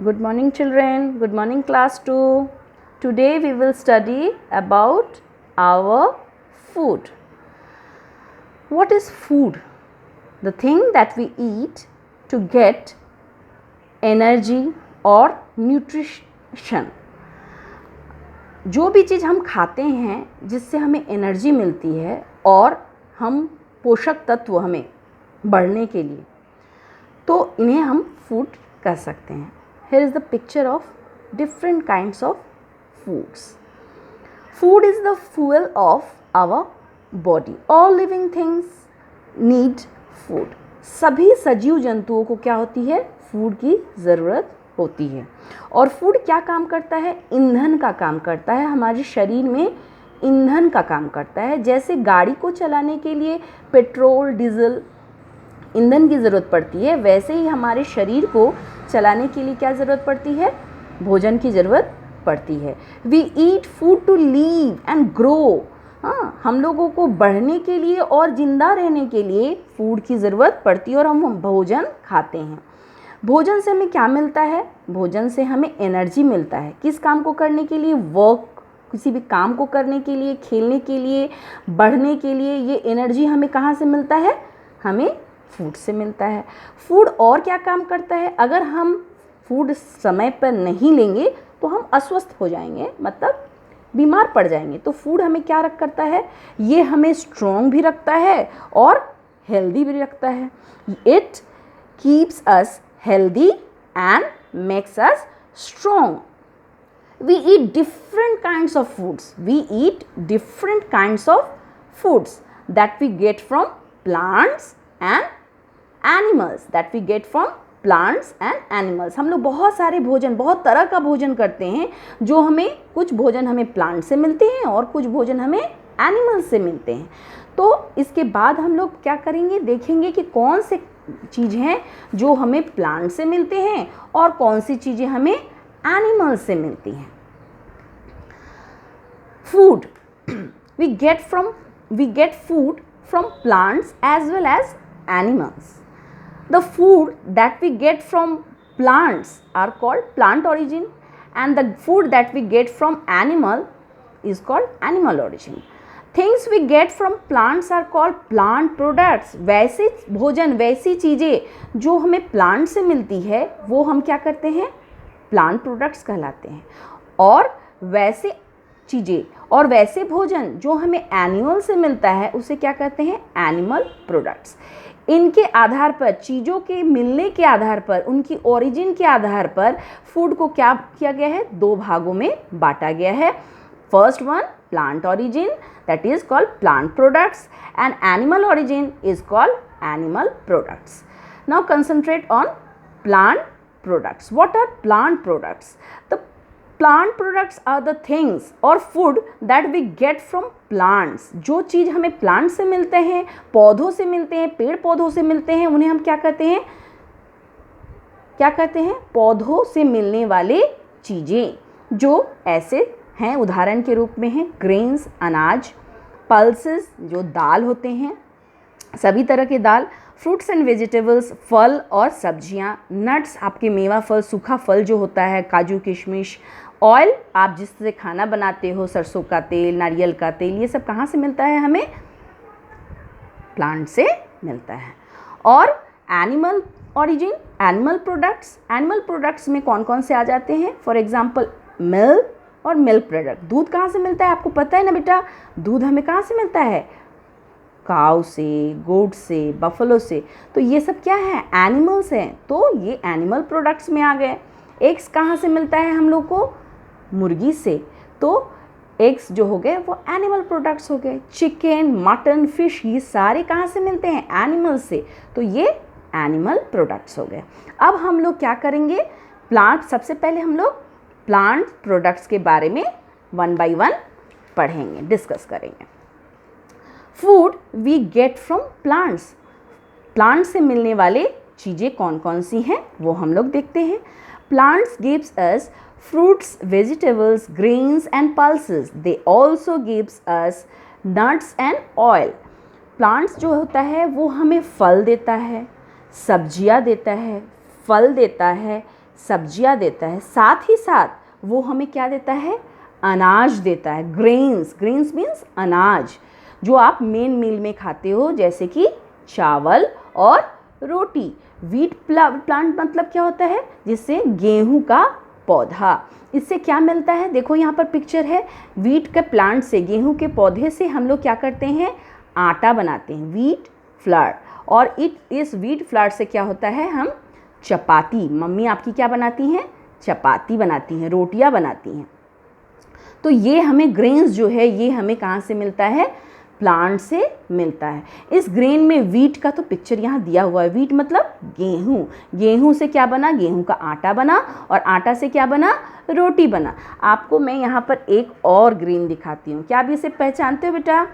Good morning children, good morning class 2. Today we will study about our food. What is food? The thing that we eat to get energy or nutrition. जो भी चीज़ हम खाते हैं जिससे हमें energy मिलती है और हम पोषक तत्व हमें बढ़ने के लिए, तो इन्हें हम फूड कह सकते हैं. Here is the picture of different kinds of foods. Food is the fuel of our body. All living things need food. सभी सजीव जंतुओं को क्या होती है? फूड की ज़रूरत होती है. और फूड क्या काम करता है? ईंधन का काम करता है. हमारे शरीर में ईंधन का काम करता है. जैसे गाड़ी को चलाने के लिए पेट्रोल, डीजल, ईंधन की ज़रूरत पड़ती है, वैसे ही हमारे शरीर को चलाने के लिए क्या ज़रूरत पड़ती है? भोजन की ज़रूरत पड़ती है. We eat food to live and grow. हाँ, हम लोगों को बढ़ने के लिए और ज़िंदा रहने के लिए फूड की ज़रूरत पड़ती है और हम भोजन खाते हैं. भोजन से हमें क्या मिलता है? भोजन से हमें एनर्जी मिलता है. किस काम को करने के लिए? वर्क, किसी भी काम को करने के लिए, खेलने के लिए, बढ़ने के लिए. ये एनर्जी हमें कहाँ से मिलता है? हमें फूड से मिलता है. फूड और क्या काम करता है? अगर हम फूड समय पर नहीं लेंगे तो हम अस्वस्थ हो जाएंगे, मतलब बीमार पड़ जाएंगे. तो फूड हमें क्या करता है? ये हमें स्ट्रॉन्ग भी रखता है और हेल्दी भी रखता है. It keeps us healthy and makes us strong. We eat different kinds of foods. We eat different kinds of foods that we get from plants and animals. That we get from plants and animals. हम लोग बहुत सारे भोजन, बहुत तरह का भोजन करते हैं. जो हमें, कुछ भोजन हमें प्लांट से मिलते हैं और कुछ भोजन हमें एनिमल से मिलते हैं. तो इसके बाद हम लोग क्या करेंगे? देखेंगे कि कौन से चीज़ हैं जो हमें प्लांट से मिलते हैं और कौन सी चीज़ें हमें एनिमल से मिलती हैं. Food. we get food from plants as well as animals. The food that we get from plants are called plant origin and the food that we get from animal is called animal origin. Things we get from plants are called plant products. वैसे भोजन, वैसी चीज़ें जो हमें plant से मिलती है वो हम क्या करते हैं? प्लांट प्रोडक्ट्स कहलाते हैं. और वैसे चीज़ें और वैसे भोजन जो हमें एनिमल से मिलता है उसे क्या कहते हैं? Animal products. इनके आधार पर, चीज़ों के मिलने के आधार पर, उनकी ओरिजिन के आधार पर फूड को क्या किया गया है? दो भागों में बांटा गया है. First one, plant origin, that is called plant products, and animal origin is called animal products. Now concentrate on plant products. What are plant products? The plant products are the things or food that we get from plants. जो चीज़ हमें plant से मिलते हैं, पौधों से मिलते हैं, पेड़ पौधों से मिलते हैं, उन्हें हम क्या कहते हैं? क्या कहते हैं? पौधों से मिलने वाले चीज़ें जो ऐसे हैं, उदाहरण के रूप में हैं ग्रेन्स, अनाज, पल्सेस जो दाल होते हैं, सभी तरह के दाल, फ्रूट्स एंड वेजिटेबल्स, फल और सब्जियां, नट्स, आपके मेवा फल, सूखा फल जो होता है, काजू किशमिश, ऑयल, आप जिससे खाना बनाते हो, सरसों का तेल, नारियल का तेल, ये सब कहाँ से मिलता है? हमें प्लांट से मिलता है. और एनिमल ओरिजिन, एनिमल प्रोडक्ट्स में कौन कौन से आ जाते हैं? फॉर एग्जांपल मिल्क और मिल्क प्रोडक्ट. दूध कहाँ से मिलता है? आपको पता है ना बेटा, दूध हमें कहाँ से मिलता है? काऊ से, गोट से, बफलो से. तो ये सब क्या है? एनिमल्स हैं. तो ये एनिमल प्रोडक्ट्स में आ गए. एग्स कहाँ से मिलता है हम लोग को? मुर्गी से. तो एग्स जो हो गए वो एनिमल प्रोडक्ट्स हो गए. चिकन, मटन, फिश, ये सारे कहाँ से मिलते हैं? एनिमल से. तो ये एनिमल प्रोडक्ट्स हो गए. अब हम लोग क्या करेंगे? प्लांट, सबसे पहले हम लोग प्लांट प्रोडक्ट्स के बारे में वन बाय वन पढ़ेंगे, डिस्कस करेंगे. Food we get from plants. Plant से मिलने वाले चीज़ें कौन कौन सी हैं वो हम लोग देखते हैं. Plants gives us fruits, vegetables, grains and pulses. They also gives us nuts and oil. Plants जो होता है वो हमें फल देता है, सब्जियां देता है, फल देता है, सब्जियां देता है, साथ ही साथ वो हमें क्या देता है, अनाज देता है, ग्रेन्स। ग्रेन्स मीन्स अनाज, जो आप मेन मील में खाते हो, जैसे कि चावल और रोटी। वीट प्लांट मतलब क्या होता है, जिससे गेहूं का पौधा, इससे क्या मिलता है, देखो यहाँ पर पिक्चर है, वीट के प्लांट से, गेहूं के पौधे से हम लोग क्या करते हैं, आटा बनाते हैं, वीट फ्लावर। और इस वीट फ्लावर से क्या होता है, हम चपाती, मम्मी आपकी क्या बनाती हैं, चपाती बनाती हैं, रोटियां बनाती हैं। तो ये हमें ग्रेन्स जो है ये हमें कहाँ से मिलता है, प्लांट से मिलता है। इस ग्रेन में वीट का तो पिक्चर यहाँ दिया हुआ है, वीट मतलब गेहूं। गेहूं से क्या बना, गेहूं का आटा बना, और आटा से क्या बना, रोटी बना। आपको मैं यहाँ पर एक और ग्रेन दिखाती हूँ, क्या आप इसे पहचानते हो बेटा?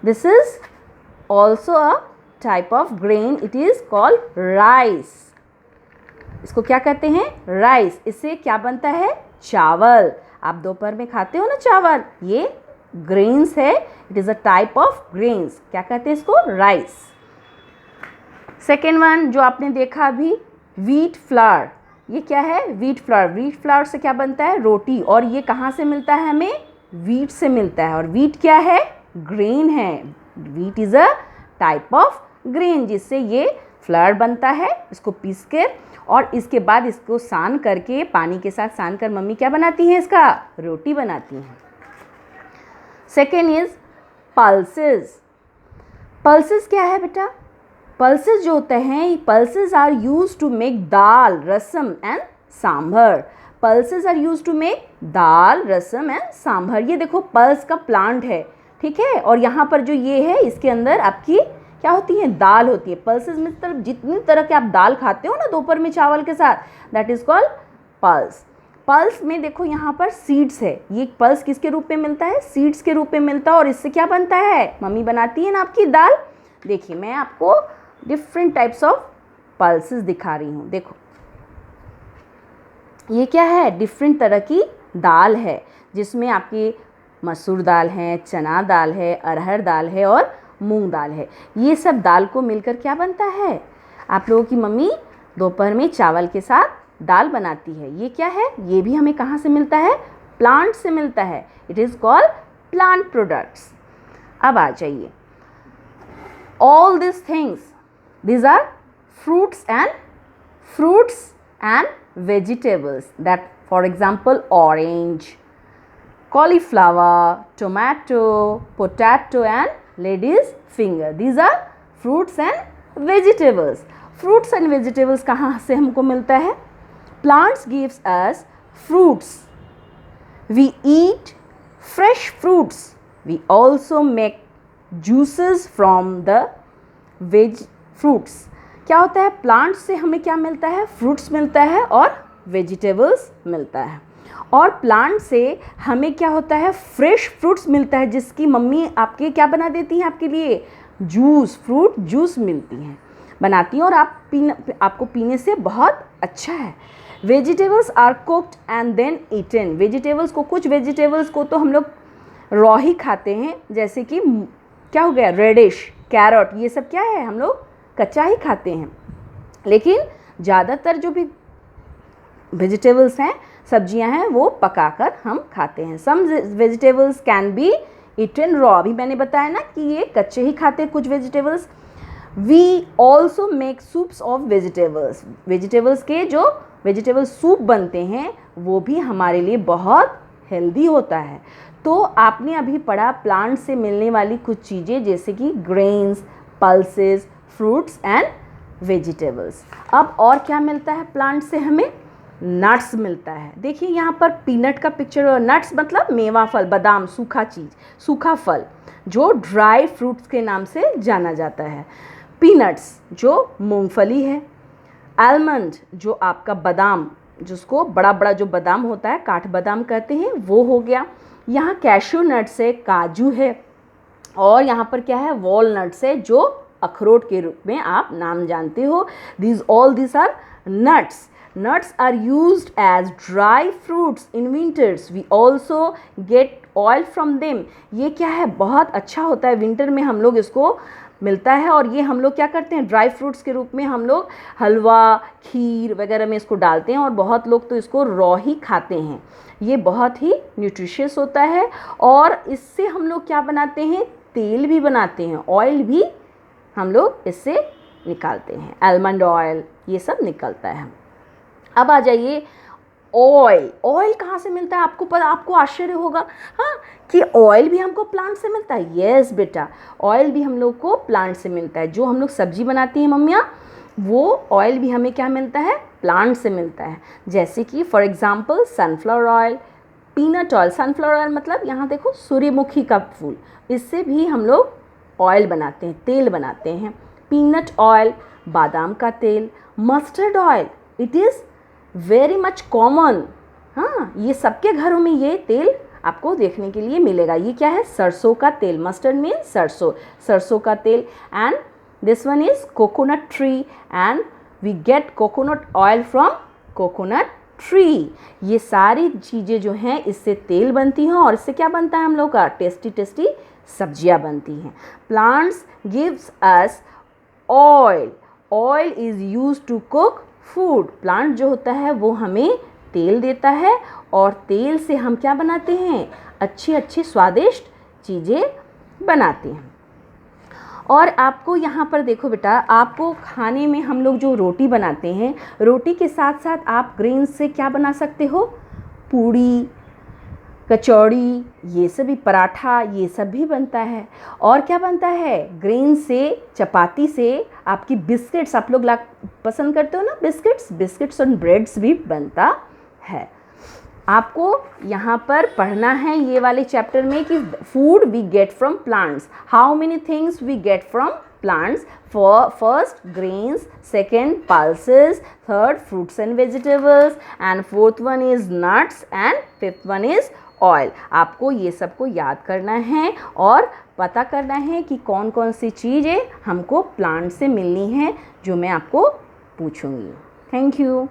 This is also a type of grain, it is called rice. इसको क्या कहते हैं, राइस। इससे क्या बनता है, चावल। आप दोपहर में खाते हो ना चावल, ये ग्रेन्स है, it is a type of grains. क्या कहते हैं इसको, राइस। सेकेंड वन जो आपने देखा अभी, वीट फ्लावर, ये क्या है, वीट फ्लावर। वीट फ्लावर से क्या बनता है, रोटी। और ये कहाँ से मिलता है हमें, वीट से मिलता है। और वीट क्या है, ग्रेन है। Wheat is a type of grain, जिससे ये फ्लावर बनता है। इसको पीस कर और इसके बाद इसको सान करके, पानी के साथ सान कर मम्मी क्या बनाती हैं, इसका रोटी बनाती हैं। Second is pulses. पल्सेस क्या है बेटा, पल्सेस जो होते हैं, pulses are use to make dal, rasam and sambar. Pulses are use to make dal, rasam and sambar. ये देखो पल्स का प्लांट है, ठीक है। और यहाँ पर जो ये है, इसके अंदर आपकी क्या होती है, दाल होती है। पल्सेस में तरफ जितनी तरह के आप दाल खाते हो ना दोपहर में चावल के साथ, that is called pulse. Pulse में देखो यहाँ पर सीड्स है, ये पल्स किसके रूप में मिलता है, सीड्स के रूप में मिलता है। और इससे क्या बनता है, मम्मी बनाती है ना आपकी दाल। देखिए मैं आपको डिफरेंट टाइप्स ऑफ पल्सेस दिखा रही हूँ। देखो ये क्या है, डिफरेंट तरह की दाल है, जिसमें आपकी मसूर दाल है, चना दाल है, अरहर दाल है और मूंग दाल है। ये सब दाल को मिलकर क्या बनता है, आप लोगों की मम्मी दोपहर में चावल के साथ दाल बनाती है। ये क्या है, ये भी हमें कहाँ से मिलता है, प्लांट से मिलता है। It is called plant products. अब आ जाइए, all this things, these are fruits and vegetables, that for example orange, cauliflower, tomato, potato and lady's finger. These are fruits and vegetables. Fruits and vegetables कहाँ से हमको मिलता है, plants gives us fruits. We eat fresh fruits. We also make juices from the veg fruits. क्या होता है, plants से हमें क्या मिलता है, फ्रूट्स मिलता है और वेजिटेबल्स मिलता है। और प्लांट से हमें क्या होता है, फ्रेश फ्रूट्स मिलता है, जिसकी मम्मी आपके क्या बना देती हैं, आपके लिए जूस, फ्रूट जूस मिलती हैं, बनाती हैं, और आपको पीने से बहुत अच्छा है। Vegetables are cooked and then eaten. Vegetables को, कुछ वेजिटेबल्स को तो हम लोग रॉ ही खाते हैं, जैसे कि क्या हो गया, रेडिश, कैरेट, ये सब क्या है, हम लोग कच्चा ही खाते हैं। लेकिन ज़्यादातर जो भी वेजिटेबल्स हैं, सब्जियां हैं, वो पकाकर हम खाते हैं। Some vegetables can be eaten raw, अभी मैंने बताया ना कि ये कच्चे ही खाते हैं कुछ vegetables. We also make soups of vegetables. Vegetables के जो वेजिटेबल सूप बनते हैं वो भी हमारे लिए बहुत हेल्दी होता है। तो आपने अभी पढ़ा प्लांट से मिलने वाली कुछ चीज़ें, जैसे कि grains, pulses, fruits and vegetables. अब और क्या मिलता है प्लांट से हमें, नट्स मिलता है। देखिए यहाँ पर पीनट का पिक्चर, नट्स मतलब मेवा फल, बादाम, सूखा चीज़, सूखा फल जो ड्राई फ्रूट्स के नाम से जाना जाता है। पीनट्स जो मूंगफली है, आलमंड जो आपका बादाम, जिसको बड़ा बड़ा जो बादाम होता है, काठ बादाम कहते हैं, वो हो गया। यहाँ कैशू नट्स है, काजू है, और यहाँ पर क्या है, वॉलनट्स है, जो अखरोट के रूप में आप नाम जानते हो। All this are nuts. Nuts are used as dry fruits in winters. We also get oil from them. ये क्या है, बहुत अच्छा होता है, विंटर में हम लोग इसको मिलता है और ये हम लोग क्या करते हैं, ड्राई फ्रूट्स के रूप में हम लोग हलवा, खीर वगैरह में इसको डालते हैं और बहुत लोग तो इसको रॉ ही खाते हैं। ये बहुत ही न्यूट्रिशियस होता है और इससे हम लोग क्या बनाते हैं, तेल भी बनाते हैं, ऑयल भी हम लोग इससे निकालते हैं, आलमंड ऑयल ये सब निकलता है। अब आ जाइए ऑयल। ऑयल कहाँ से मिलता है, आपको आश्चर्य होगा हाँ कि ऑयल भी हमको प्लांट से मिलता है। यस बेटा, ऑयल भी हम लोग को प्लांट से मिलता है। जो हम लोग सब्जी बनाती हैं मम्मियाँ, वो ऑयल भी हमें क्या मिलता है, प्लांट से मिलता है। जैसे कि for example sunflower oil, peanut oil. Sunflower oil मतलब यहाँ देखो सूर्यमुखी का फूल, इससे भी हम लोग ऑयल बनाते हैं, तेल बनाते हैं। पीनट ऑयल, बादाम का तेल, mustard oil, it is very much common. हाँ, ये सबके घरों में ये तेल आपको देखने के लिए मिलेगा। ये क्या है, सरसों का तेल। मस्टर्ड मीन्स सरसों का तेल। And this one is coconut tree and we get coconut oil from coconut tree. ये सारी चीज़ें जो हैं इससे तेल बनती हैं और इससे क्या बनता है हम लोग का, टेस्टी टेस्टी सब्जियां बनती हैं। Plants gives us oil. Oil is use to cook food. Plant जो होता है वो हमें तेल देता है और तेल से हम क्या बनाते हैं, अच्छी अच्छी स्वादिष्ट चीज़ें बनाते हैं। और आपको यहाँ पर देखो बेटा, आपको खाने में हम लोग जो रोटी बनाते हैं, रोटी के साथ साथ आप ग्रेन से क्या बना सकते हो, पूड़ी, कचौड़ी, ये सभी, पराठा, ये सब भी बनता है। और क्या बनता है, ग्रेन से, चपाती से आपकी बिस्किट्स, आप लोग पसंद करते हो ना बिस्किट्स और ब्रेड्स भी बनता है। आपको यहाँ पर पढ़ना है ये वाले चैप्टर में कि food we get from plants. How many things we get from plants? First grains, second pulses, third fruits and vegetables, and fourth one is nuts, and fifth one is oil. आपको ये सबको याद करना है और पता करना है कि कौन कौन सी चीज़ें हमको प्लांट से मिलनी है, जो मैं आपको पूछूंगी। Thank you.